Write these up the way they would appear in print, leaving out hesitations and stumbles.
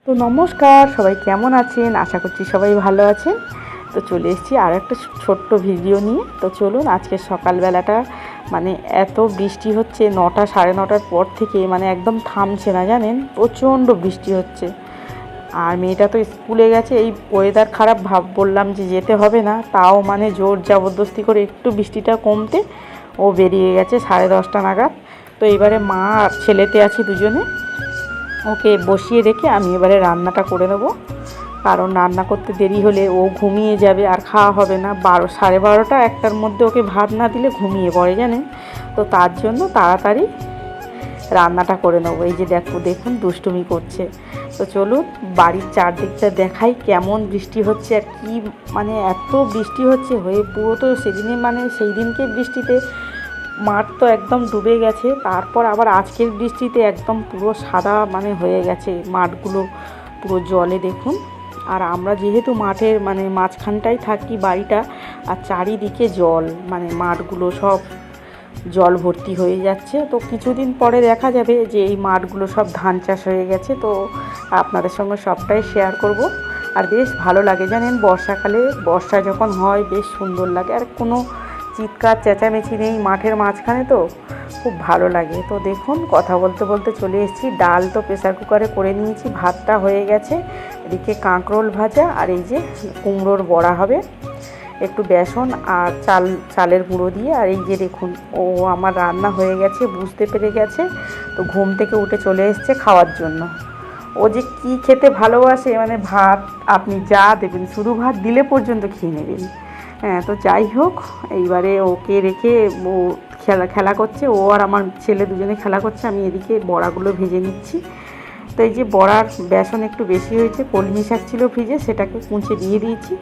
তো নমস্কার, সবাই কেমন আছেন? আশা করছি সবাই ভালো আছেন। তো চলে এসেছি আর একটা ছোট্ট ভিডিও নিয়ে। তো চলুন, আজকে সকালবেলাটা মানে এত বৃষ্টি হচ্ছে, 9টা 9:30টার পর থেকে মানে একদম থামছে না, জানেন, প্রচণ্ড বৃষ্টি হচ্ছে। আর মেয়েটা তো স্কুলে গেছে, এই ওয়েদার খারাপ বললাম যে যেতে হবে না, তাও মানে জোর জবরদস্তি করে একটু বৃষ্টিটা কমতে ও বেরিয়ে গেছে 10:30 নাগাদ। তো এবারে মা আর ছেলেতে আছি দুজনে, ওকে বসিয়ে রেখে আমি এবারে রান্নাটা করে নেবো। কারণ রান্না করতে দেরি হলে ও ঘুমিয়ে যাবে আর খাওয়া হবে না। 12, 12:30, 1টার মধ্যে ওকে ভাত না দিলে ঘুমিয়ে পড়ে, জানেন। তো তার জন্য তাড়াতাড়ি রান্নাটা করে নেবো। এই যে দেখুন দুষ্টুমি করছে। তো চলুন বাড়ির চারদিকটা দেখাই কেমন বৃষ্টি হচ্ছে আর কি, মানে এত বৃষ্টি হচ্ছে হয়ে পুরো তো সেদিনে মানে সেই দিনকে বৃষ্টিতে মাঠ তো একদম ডুবে গেছে, তারপর আবার আজকের বৃষ্টিতে একদম পুরো সাদা মানে হয়ে গেছে মাঠগুলো পুরো জলে, দেখুন। আর আমরা যেহেতু মাঠের মানে মাঝখানটাই থাকি বাড়িটা, আর চারিদিকে জল, মানে মাঠগুলো সব জল ভর্তি হয়ে যাচ্ছে। তো কিছুদিন পরে দেখা যাবে যে এই মাঠগুলো সব ধান চাষ হয়ে গেছে। তো আপনাদের সঙ্গে সবটাই শেয়ার করব। আর বেশ ভালো লাগে, জানেন, বর্ষাকালে বর্ষা যখন হয় বেশ সুন্দর লাগে, আর কোনো চিৎকার চেঁচামেচি নেই, মাঠের মাঝখানে, তো খুব ভালো লাগে। তো দেখুন কথা বলতে বলতে চলে এসেছি। ডাল তো প্রেসার কুকারে করে নিয়েছি, ভাতটা হয়ে গেছে, এদিকে কাঁকরোল ভাজা, আর এই যে কুমড়োর বড়া হবে, একটু বেসন আর চালের গুঁড়ো দিয়ে। আর এই যে দেখুন ও আমার রান্না হয়ে গেছে, বুঝতে পেরে গেছে। তো ঘুম থেকে উঠে চলে এসছে খাওয়ার জন্য। ও যে কি খেতে ভালোবাসে, মানে ভাত আপনি যা দেবেন, শুধু ভাত দিলে পর্যন্ত খেয়ে নেবেন। হ্যাঁ, তো যাই হোক, এইবারে ওকে রেখে ও খেলা করছে, ও আর আমার ছেলে দুজনে খেলা করছে, আমি এদিকে বড়াগুলো ভেজে নিচ্ছি। তো এই যে বড়ার বেসন একটু বেশি হয়েছে, কলমি শাক ছিল ফ্রিজে, সেটাকে কুঁচে দিয়ে দিয়েছি,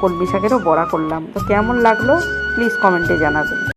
কলমি শাকেরও বড়া করলাম। তো কেমন লাগলো প্লিজ কমেন্টে জানাবেন।